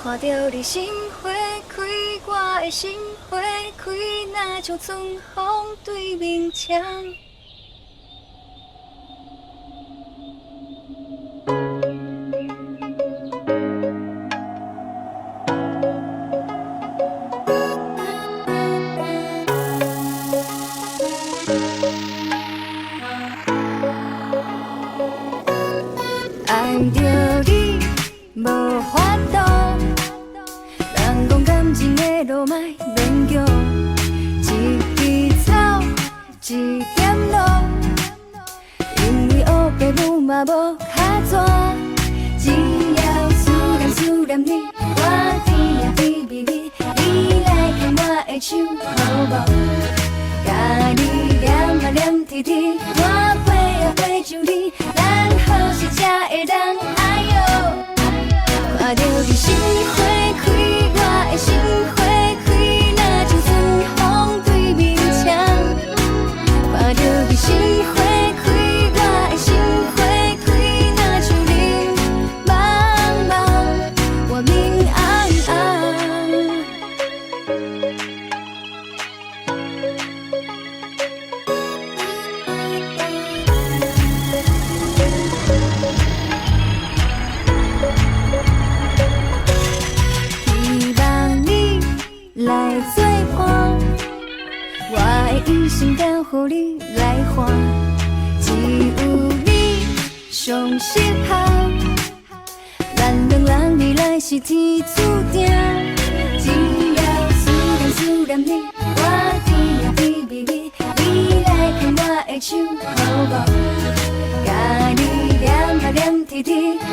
看到你心花开，我的心花开，若像春风对面墙。爱着你，无法度。人讲感情的路莫勉强，一枝草，一点露。因为黑爸母嘛无卡纸，只要思念你，我甜呀甜蜜蜜，你来牵我的手好无？甲你念啊念甜甜，我陪啊陪着你，咱好时才会当哎哟。看到你心花开，我的心花开，若像春风对面墙。看到你心花开，我的心花开，若像人茫茫，我明暗暗。希望你来作伴，我的一生交予你来还，只有你上适合。咱两人未来是天注定，只要思念你，我甜呀甜蜜蜜，你来牵我的手好无？甲你念啊念甜甜。